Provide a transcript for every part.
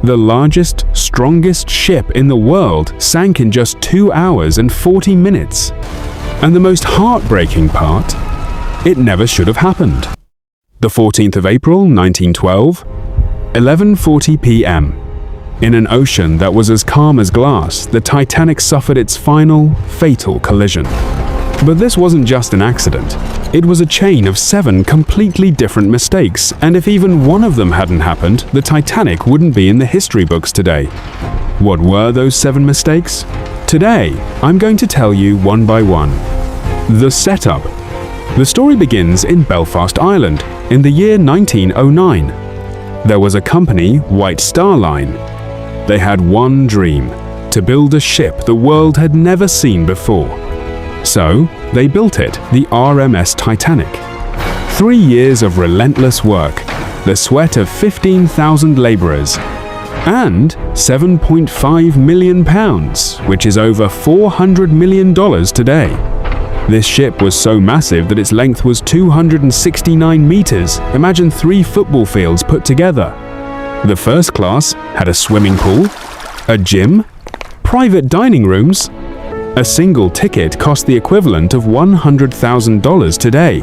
The largest, strongest ship in the world sank in just 2 hours and 40 minutes. And the most heartbreaking part, it never should have happened. The 14th of April, 1912, 11:40 p.m. In an ocean that was as calm as glass, the Titanic suffered its final, fatal collision. But this wasn't just an accident. It was a chain of 7 completely different mistakes, and if even one of them hadn't happened, the Titanic wouldn't be in the history books today. What were those 7 mistakes? Today, I'm going to tell you one by one. The setup. The story begins in Belfast, Ireland, in the year 1909. There was a company, White Star Line. They had one dream: to build a ship the world had never seen before. So, they built it, the RMS Titanic. 3 years of relentless work, the sweat of 15,000 laborers, and £7.5 million, which is over $400 million today. This ship was so massive that its length was 269 meters. Imagine 3 football fields put together. The first class had a swimming pool, a gym, private dining rooms. A single ticket cost the equivalent of $100,000 today.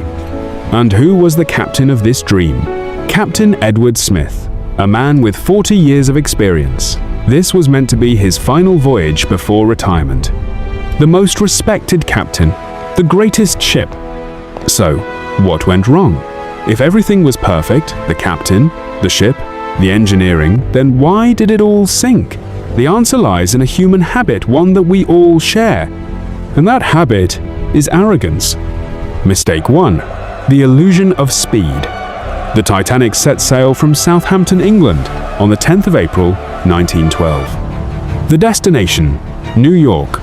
And who was the captain of this dream? Captain Edward Smith, a man with 40 years of experience. This was meant to be his final voyage before retirement. The most respected captain, the greatest ship. So, what went wrong? If everything was perfect, the captain, the ship, the engineering, then why did it all sink? The answer lies in a human habit, one that we all share. And that habit is arrogance. Mistake 1. The illusion of speed. The Titanic set sail from Southampton, England, on the 10th of April, 1912. The destination, New York.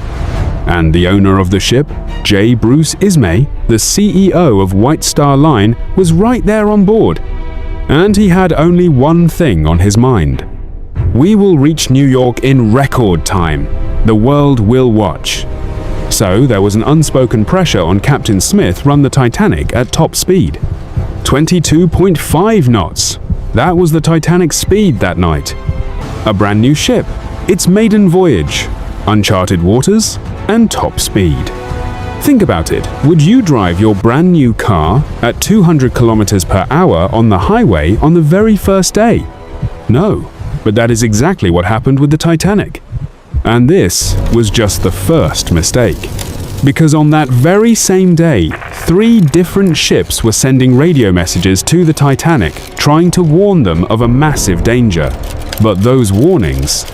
And the owner of the ship, J. Bruce Ismay, the CEO of White Star Line, was right there on board. And he had only one thing on his mind. We will reach New York in record time. The world will watch. So there was an unspoken pressure on Captain Smith run the Titanic at top speed. 22.5 knots. That was the Titanic's speed that night. A brand new ship, its maiden voyage, uncharted waters, and top speed. Think about it. Would you drive your brand new car at 200 kilometers per hour on the highway on the very first day? No. But that is exactly what happened with the Titanic. And this was just the first mistake. Because on that very same day, 3 different ships were sending radio messages to the Titanic, trying to warn them of a massive danger. But those warnings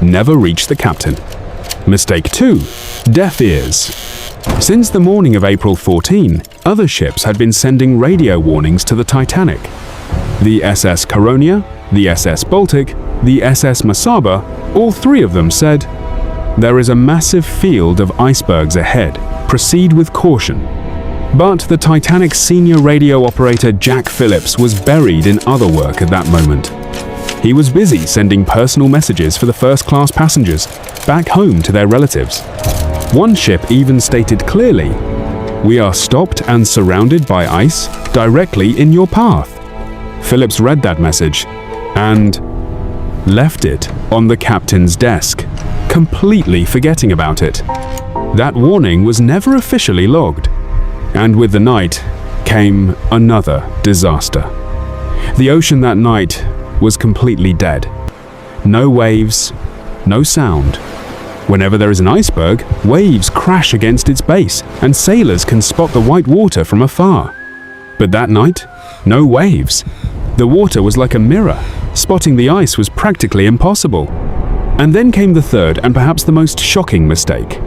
never reached the captain. Mistake 2. Deaf ears. Since the morning of April 14, other ships had been sending radio warnings to the Titanic. The SS Caronia, the SS Baltic, the SS Masaba, all 3 of them said, "There is a massive field of icebergs ahead. Proceed with caution." But the Titanic's senior radio operator Jack Phillips was buried in other work at that moment. He was busy sending personal messages for the first-class passengers back home to their relatives. One ship even stated clearly, "We are stopped and surrounded by ice directly in your path." Phillips read that message and left it on the captain's desk, completely forgetting about it. That warning was never officially logged. And with the night came another disaster. The ocean that night was completely dead. No waves, no sound. Whenever there is an iceberg, waves crash against its base, and sailors can spot the white water from afar. But that night, no waves. The water was like a mirror. Spotting the ice was practically impossible. And then came the third and perhaps the most shocking mistake.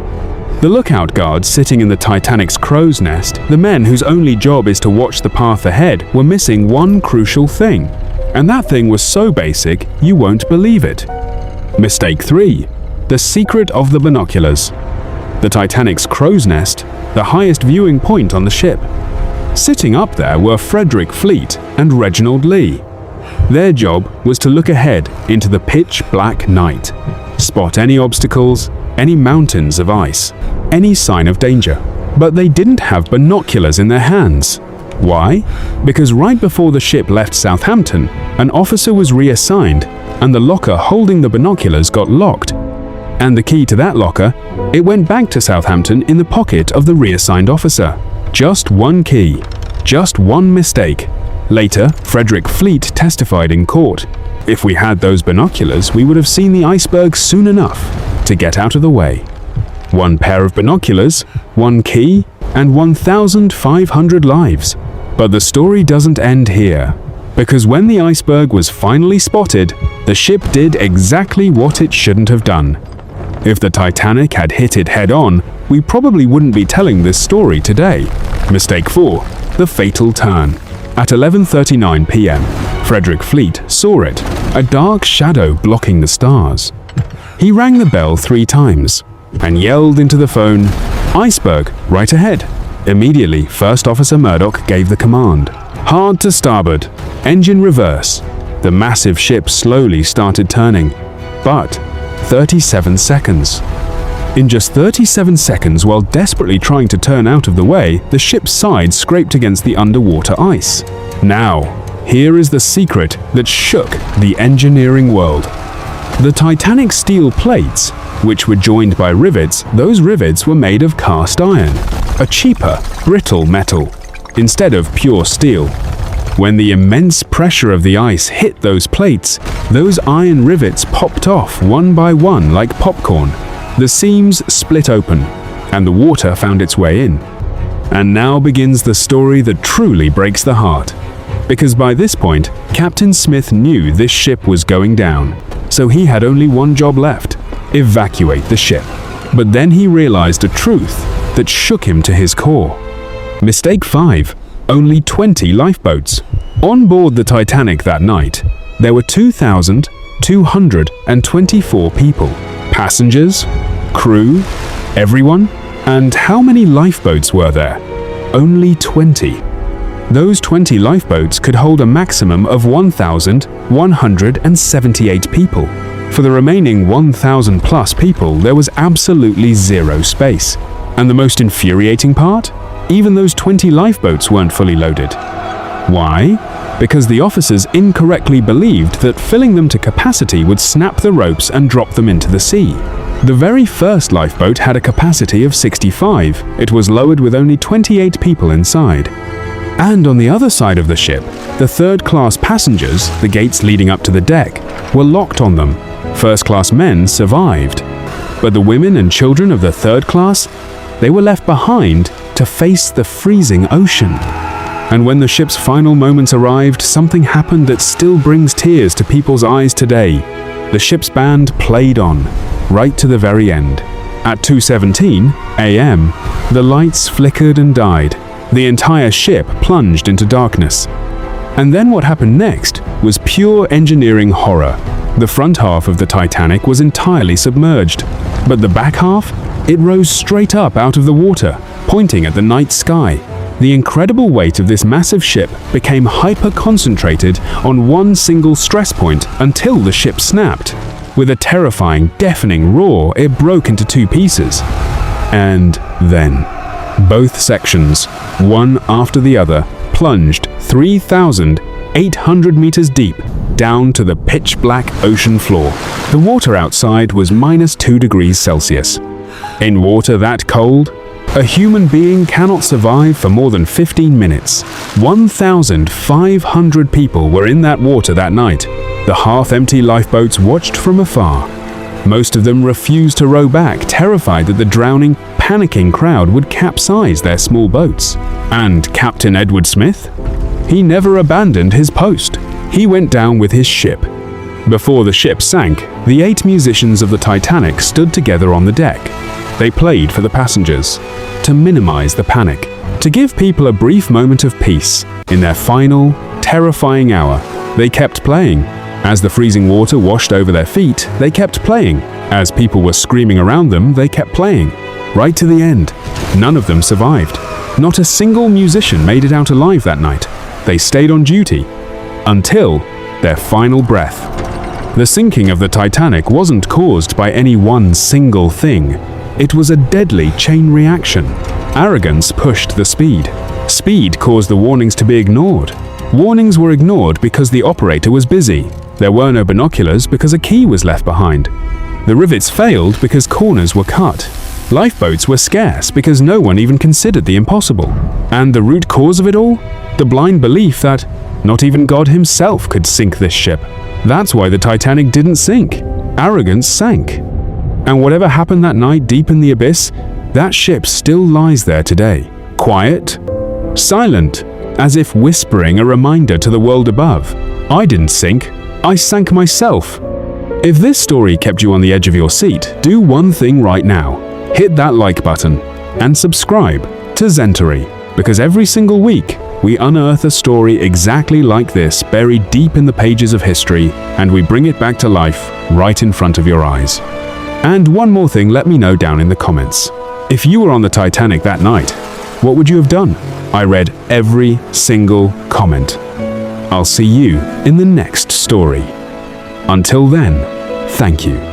The lookout guards sitting in the Titanic's crow's nest, the men whose only job is to watch the path ahead, were missing one crucial thing. And that thing was so basic, you won't believe it. Mistake 3. The secret of the binoculars. The Titanic's crow's nest, the highest viewing point on the ship. Sitting up there were Frederick Fleet and Reginald Lee. Their job was to look ahead into the pitch-black night, spot any obstacles, any mountains of ice, any sign of danger. But they didn't have binoculars in their hands. Why? Because right before the ship left Southampton, an officer was reassigned and the locker holding the binoculars got locked. And the key to that locker, it went back to Southampton in the pocket of the reassigned officer. Just one key. Just one mistake. Later, Frederick Fleet testified in court. If we had those binoculars, we would have seen the iceberg soon enough to get out of the way. One pair of binoculars, one key, and 1,500 lives. But the story doesn't end here. Because when the iceberg was finally spotted, the ship did exactly what it shouldn't have done. If the Titanic had hit it head-on, we probably wouldn't be telling this story today. Mistake 4. The fatal turn. At 11:39 p.m., Frederick Fleet saw it, a dark shadow blocking the stars. He rang the bell 3 times and yelled into the phone, "Iceberg, right ahead." Immediately, First Officer Murdoch gave the command. Hard to starboard, engine reverse. The massive ship slowly started turning, but 37 seconds. In just 37 seconds, while desperately trying to turn out of the way, the ship's side scraped against the underwater ice. Now, here is the secret that shook the engineering world. The Titanic's steel plates, which were joined by rivets, those rivets were made of cast iron, a cheaper, brittle metal, instead of pure steel. When the immense pressure of the ice hit those plates, those iron rivets popped off one by one like popcorn. The seams split open, and the water found its way in. And now begins the story that truly breaks the heart. Because by this point, Captain Smith knew this ship was going down, so he had only one job left: evacuate the ship. But then he realized a truth that shook him to his core. Mistake 5. Only 20 lifeboats. On board the Titanic that night, there were 2,224 people. Passengers, crew, everyone. And how many lifeboats were there? Only 20. Those 20 lifeboats could hold a maximum of 1,178 people. For the remaining 1,000 plus people, there was absolutely zero space. And the most infuriating part? Even those 20 lifeboats weren't fully loaded. Why? Because the officers incorrectly believed that filling them to capacity would snap the ropes and drop them into the sea. The very first lifeboat had a capacity of 65. It was lowered with only 28 people inside. And on the other side of the ship, the third-class passengers, the gates leading up to the deck, were locked on them. First-class men survived. But the women and children of the third class, they were left behind to face the freezing ocean. And when the ship's final moments arrived, something happened that still brings tears to people's eyes today. The ship's band played on, right to the very end. At 2:17 a.m., the lights flickered and died. The entire ship plunged into darkness. And then what happened next was pure engineering horror. The front half of the Titanic was entirely submerged, but the back half, it rose straight up out of the water, pointing at the night sky. The incredible weight of this massive ship became hyper-concentrated on one single stress point until the ship snapped. With a terrifying, deafening roar, it broke into 2 pieces. And then, both sections, one after the other, plunged 3,800 meters deep down to the pitch-black ocean floor. The water outside was -2 degrees Celsius. In water that cold, a human being cannot survive for more than 15 minutes. 1,500 people were in that water that night. The half-empty lifeboats watched from afar. Most of them refused to row back, terrified that the drowning, panicking crowd would capsize their small boats. And Captain Edward Smith? He never abandoned his post. He went down with his ship. Before the ship sank, the 8 musicians of the Titanic stood together on the deck. They played for the passengers, to minimize the panic, to give people a brief moment of peace. In their final, terrifying hour, they kept playing. As the freezing water washed over their feet, they kept playing. As people were screaming around them, they kept playing. Right to the end. None of them survived. Not a single musician made it out alive that night. They stayed on duty until their final breath. The sinking of the Titanic wasn't caused by any one single thing. It was a deadly chain reaction. Arrogance pushed the speed. Speed caused the warnings to be ignored. Warnings were ignored because the operator was busy. There were no binoculars because a key was left behind. The rivets failed because corners were cut. Lifeboats were scarce because no one even considered the impossible. And the root cause of it all? The blind belief that not even God himself could sink this ship. That's why the Titanic didn't sink. Arrogance sank. And whatever happened that night deep in the abyss, that ship still lies there today. Quiet, silent, as if whispering a reminder to the world above. I didn't sink, I sank myself. If this story kept you on the edge of your seat, do one thing right now. Hit that like button and subscribe to Zentory, because every single week we unearth a story exactly like this buried deep in the pages of history, and we bring it back to life right in front of your eyes. And one more thing, let me know down in the comments. If you were on the Titanic that night, what would you have done? I read every single comment. I'll see you in the next story. Until then, thank you.